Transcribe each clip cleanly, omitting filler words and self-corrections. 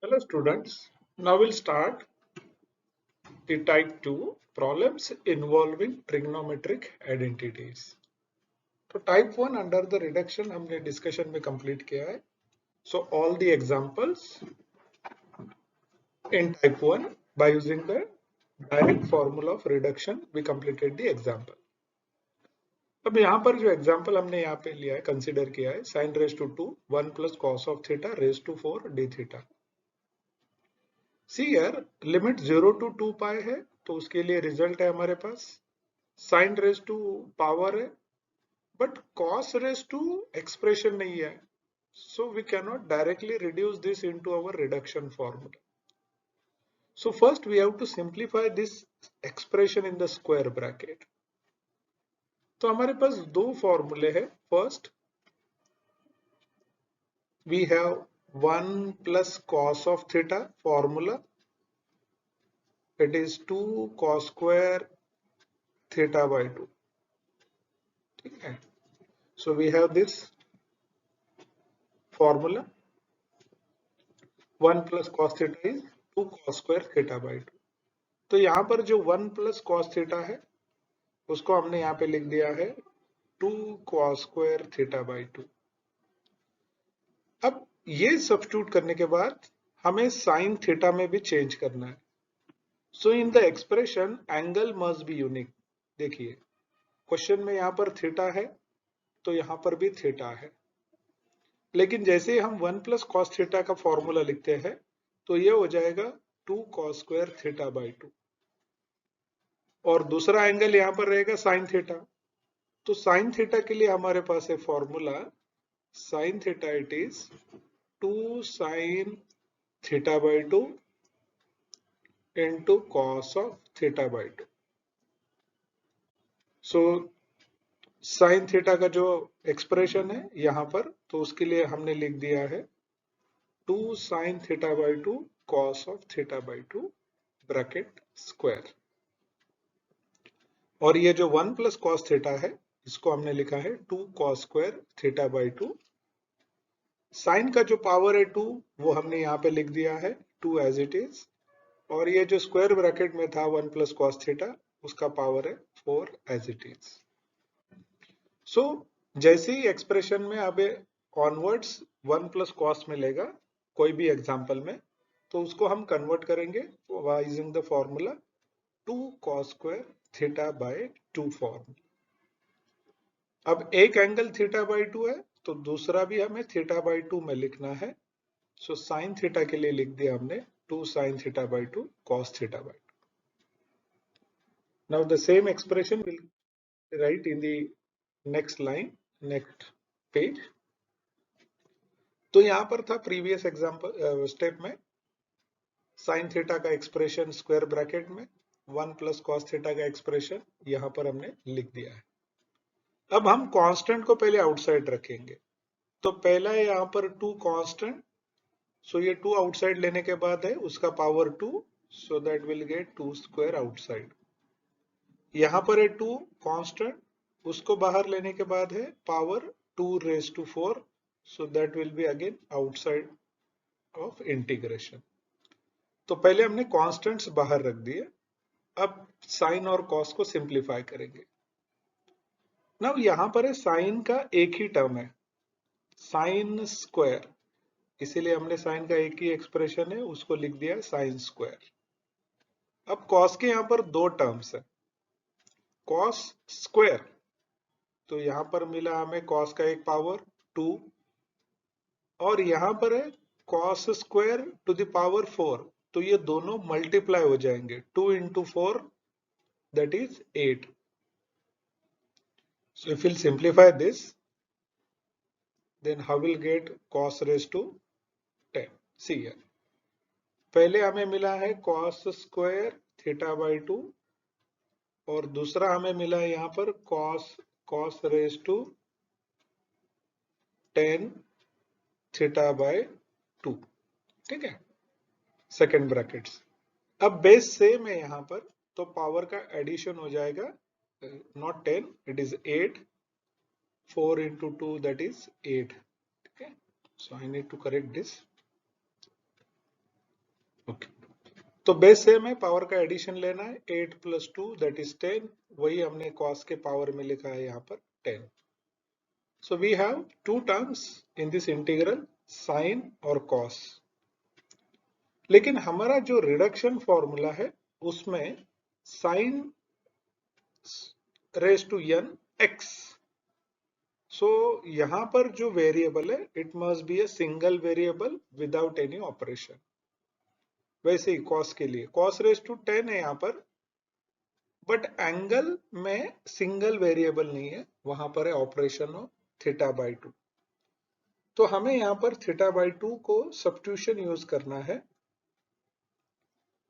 Hello students, now we'll start the type 2 problems involving trigonometric identities. तो type 1 under the reduction हमने discussion में complete किया है. So all the examples in type 1 by using the direct formula of reduction we completed the example. अब यहाँ पर जो example हमने यहाँ पे लिया है consider किया है sin raised to 2 1 plus cos of theta raised to 4 d theta. सी यार लिमिट 0 to 2 पाई है तो उसके लिए रिजल्ट है हमारे पास साइन रेज टू पावर है but cos raise to expression नहीं है so we can not directly reduce this into our reduction formula. So first we have to simplify this expression in the square bracket. तो हमारे पास दो फॉर्मूले हैं. First we have 1 plus cos of theta formula, it is 2 cos square theta by 2. ठीक है. So we have this formula 1 plus cos theta is 2 cos square theta by 2. तो यहाँ पर जो 1 plus cos theta है उसको हमने यहाँ पे लिख दिया है 2 cos square theta by 2. अब ये सब्स्टिट्यूट करने के बाद हमें sin थीटा में भी चेंज करना है. So in the expression angle must be unique. देखिए क्वेश्चन में यहाँ पर थीटा है तो यहाँ पर भी थीटा है, लेकिन जैसे हम 1 plus cos थीटा का फॉर्मूला लिखते हैं तो ये हो जाएगा 2 cos square थीटा by 2 और दूसरा एंगल यहाँ पर रहेगा sin थीटा. तो sin थीटा के लिए हमारे पास है formula sin theta it is 2 sin theta by 2 into cos of theta by 2. So sin theta का जो एक्सप्रेशन है यहाँ पर तो उसके लिए हमने लिख दिया है 2 sin theta by 2 cos of theta by 2 bracket square. और ये जो 1 plus cos theta है इसको हमने लिखा है 2 cos square theta by 2. Sign का जो पावर है 2 वो हमने यहाँ पे लिख दिया है 2 एज इट इज, और ये जो स्क्वायर ब्रैकेट में था 1 plus cos theta उसका पावर है 4 एज इट इज. सो जैसे ही एक्सप्रेशन में अब ऑनवर्ड्स 1 plus cos मिलेगा कोई भी एग्जांपल में तो उसको हम कन्वर्ट करेंगे using the formula 2 cos square theta by 2 formula. अब एक एंगल थीटा बाई 2 है तो दूसरा भी हमें थीटा बाई 2 में लिखना है. सो साइन थीटा के लिए लिख दिया हमने 2 sin theta by 2 cos theta by 2. Now the same expression will write in the next line, next page. तो यहां पर था प्रीवियस एग्जांपल स्टेप में sin थीटा का एक्सप्रेशन स्क्वायर ब्रैकेट में 1 plus cos थीटा का एक्सप्रेशन यहां पर हमने लिख दिया है. अब हम कांस्टेंट को पहले आउटसाइड रखेंगे. तो पहला है यहाँ पर 2 कांस्टेंट. सो ये 2 आउटसाइड लेने के बाद है उसका power 2, so that will get 2 square outside. यहाँ पर है 2 कांस्टेंट, उसको बाहर लेने के बाद है power 2 raised to 4, so that will be again outside of integration. तो पहले हमने कांस्टेंट्स बाहर रख दिए. अब साइन और कॉस को सिंप्लीफाई करेंगे. नाउ यहाँ पर है साइन का एक ही टर्म है साइन स्क्वायर, इसीलिए हमने साइन का एक ही एक्सप्रेशन है उसको लिख दिया साइन स्क्वायर. अब कॉस के यहाँ पर दो टर्म्स है कॉस स्क्वायर, तो यहां पर मिला हमें कॉस का एक पावर 2 और यहां पर है cos square to the power 4, तो ये दोनों मल्टीप्लाई हो जाएंगे 2 into 4 that is 8. So if we'll simplify this then how will get cos raised to 10. See here पहले हमें मिला है cos स्क्वायर थीटा बाई 2 और दूसरा हमें मिला है यहाँ पर cos raise to 10 theta by 2. ठीक है, सेकेंड ब्रैकेट्स. अब बेस सेम है यहाँ पर तो पावर का एडिशन हो जाएगा not 10 it is 8, 4 into 2 that is 8. ठीक है, so I need to correct this. Okay, तो बेस सेम है, पावर का एडिशन लेना है, 8 + 2 दैट इज 10, वही हमने कॉस के पावर में लिखा है यहाँ पर 10. So we have two terms in this integral, sin और cos. लेकिन हमारा जो रिडक्शन फॉर्मूला है उसमें sin raised to n x. So यहां पर जो वेरिएबल है it must be a single variable without any operation. वैसे ही cos के लिए cos raised to 10 है यहाँ पर, बट एंगल में सिंगल वेरिएबल नहीं है, वहां पर है ऑपरेशन ऑफ θ/2. तो हमें यहां पर θ/2 को सब्स्टिट्यूशन यूज करना है.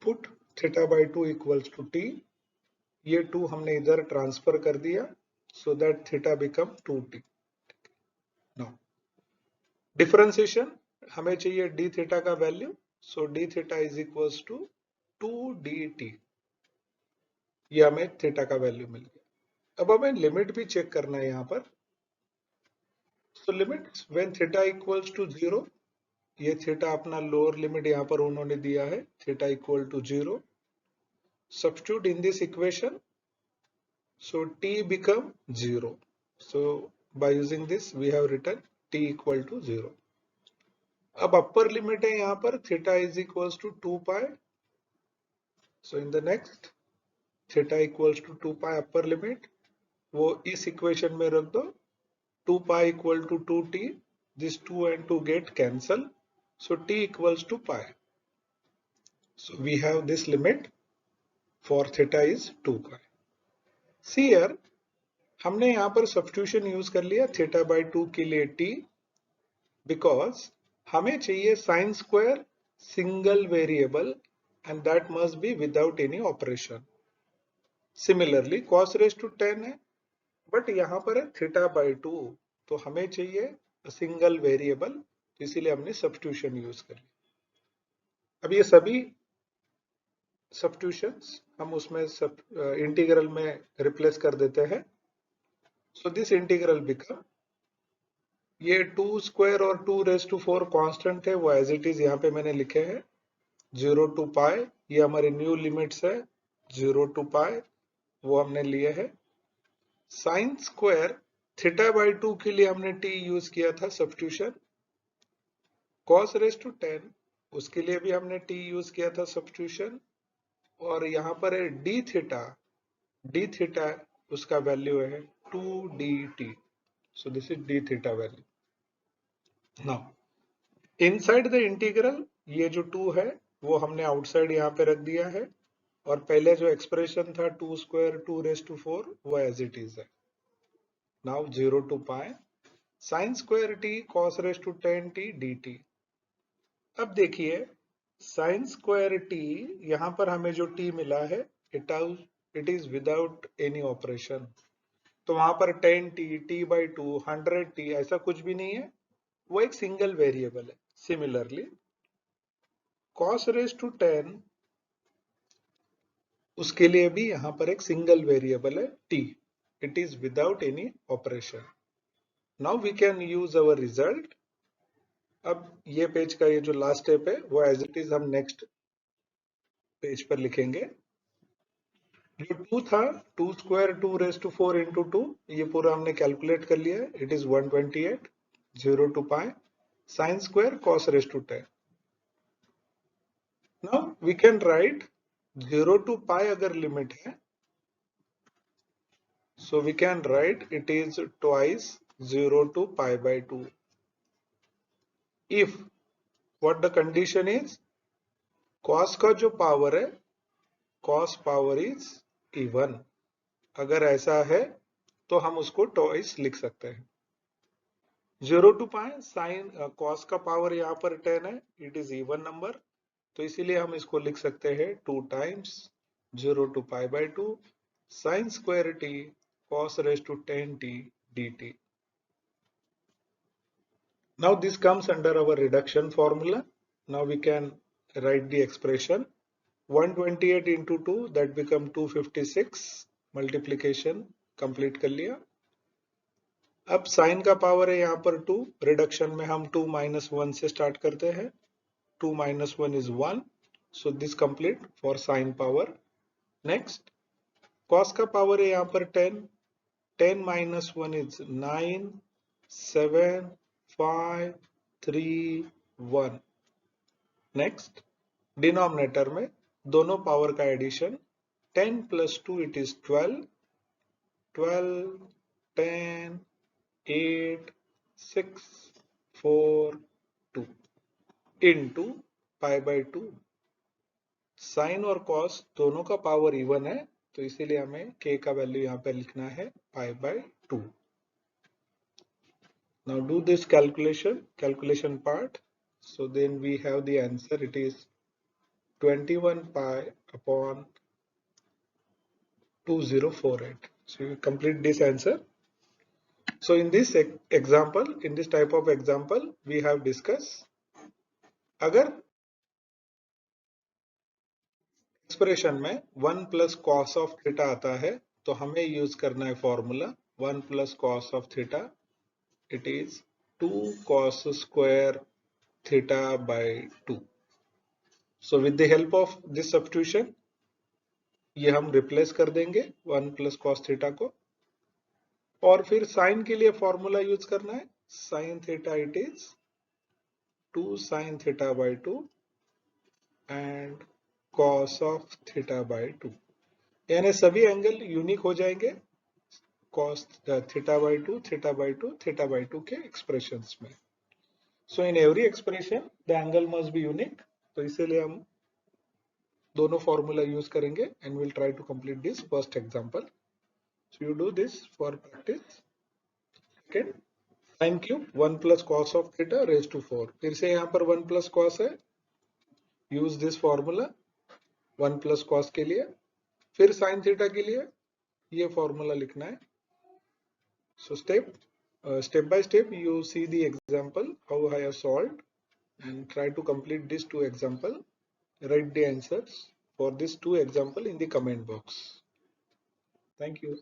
Put θ/2 equals to t. ये 2 हमने इधर ट्रांसफर कर दिया, so that θ become 2t. Now differentiation हमें चाहिए dθ का value, so dθ is equals to 2dt. ये हमें θ का वैल्यू मिल गया. अब हमें लिमिट भी चेक करना है यहाँ पर. So limit when θ equals to 0, ये θ अपना लोअर लिमिट यहाँ पर उन्होंने दिया है, θ equal to 0. Substitute in this equation, so t become 0. So by using this we have written t equal to 0. अब अपर लिमिट है यहाँ पर θ is equals to 2 pi. So in the next θ equals to 2 pi upper limit, वो इस equation में रख दो. 2 pi equal to 2t. This 2 and 2 get cancel. So t equals to pi. So we have this limit for θ is 2 pi. See here, हमने यहाँ पर substitution use कर लिया θ/2 के लिए t, बिकॉज हमें चाहिए sine square single variable and that must be without any operation. Similarly cos raise to 10 है, बट यहाँ पर है θ/2, तो हमें चाहिए सिंगल वेरिएबल, तो इसीलिए हमने सब्स्टिट्यूशन यूज कर लिया. अब ये सभी सब्स्टिट्यूशंस हम उसमें इंटीग्रल में रिप्लेस कर देते हैं. सो दिस इंटीग्रल बिकम, ये 2 स्क्वायर और 2 रेज टू 4 कांस्टेंट है, वो एज इट इज यहाँ पे मैंने लिखे हैं. 0 to pi ये हमारे न्यू लिमिट्स है, 0 to pi वो हमने लिए है. साइन स्क्वायर θ/2 के लिए हमने t यूज किया था सब्स्टिट्यूशन. cos रेज टू 10 उसके लिए भी हमने t यूज किया था सब्स्टिट्यूशन. और यहाँ पर है dθ उसका वैल्यू है 2dt. So this is dθ value. Now inside the integral ये जो 2 है वो हमने आउटसाइड यहाँ पे रख दिया है, और पहले जो एक्सप्रेशन था 2 स्क्वायर 2 रेज टू 4 वो एज इट इज है. Now 0 to pi sine square t cos raise to 10t dt. अब देखिए साइन स्क्वायर t, यहाँ पर हमें जो t मिला है it is without any operation. तो वहां पर 10t, t/2, 100t ऐसा कुछ भी नहीं है, वो एक सिंगल वेरिएबल है. सिमिलरली cos रेज टू 10 उसके लिए भी यहां पर एक सिंगल वेरिएबल है t. It is without any operation. Now we can use our result. अब ये पेज का ये जो लास्ट स्टेप है वो एज इट इज हम नेक्स्ट पेज पर लिखेंगे. जो 2 था 2 स्क्वायर 2 रेज टू 4 इंटू 2, ये पूरा हमने कैलकुलेट कर लिया है. It is 128. 0 to pi sine square cos raise to 10. Now we can write 0 to pi अगर लिमिट है, so we can write it is twice 0 to pi/2 if what the condition is cos का जो power है cos power is even. अगर ऐसा है तो हम उसको twice लिख सकते हैं. 0 to pi साइन cos का पावर यहाँ पर 10 है, इट इज इवन नंबर, तो इसीलिए हम इसको लिख सकते हैं 2 times 0 to pi/2 sign square t cos raised to 10t dt. Now this comes under our reduction formula. Now we can write the expression 128 into 2 that become 256. Multiplication complete कर लिया. अब साइन का पावर है यहाँ पर 2, reduction में हम 2 - 1 से स्टार्ट करते हैं. 2 - 1 is 1. So this complete for sine power. Next, cos का power है यहाँ पर 10. 10 minus 1 is 9, 7, 5, 3, 1. Next, denominator में दोनों power का addition. 10 plus 2 it is 12. 12, 10, 8, 6, 4, 2 into pi by 2. Sign और कॉस दोनों का पावर इवन है, तो इसीलिए हमें k का वैल्यू यहाँ पे लिखना है pi by 2. Now do this calculation part. So then we have the answer. It is 21 pi upon 2048. So you complete this answer. So in this example, in this type of example, we have discussed अगर expression में 1 plus cos of theta आता है तो हमें use करना है formula 1 plus cos of theta. It is 2 cos square theta by 2. So with the help of this substitution ये हम रिप्लेस कर देंगे 1 प्लस कॉस थीटा को. और फिर साइन के लिए फॉर्मूला यूज करना है sine theta. It is 2 sine theta by 2 and cos of theta by 2. यानी सभी एंगल यूनिक हो जाएंगे cos theta by 2, theta by 2, theta by 2 के एक्सप्रेशंस में. So in every expression the angle must be unique. तो इसीलिए हम दोनों फॉर्मूला यूज करेंगे and will try to complete this first example. So you do this for practice. Second, sin cube 1 plus cos of theta raise to 4. फिर से यहाँ पर 1 plus cos है. Use this formula 1 plus cos के लिए. फिर sine theta के लिए ये फॉर्मूला लिखना है. So step by step you see the example how I have solved and try to complete these two example. Write the answers for these two example in the comment box. Thank you.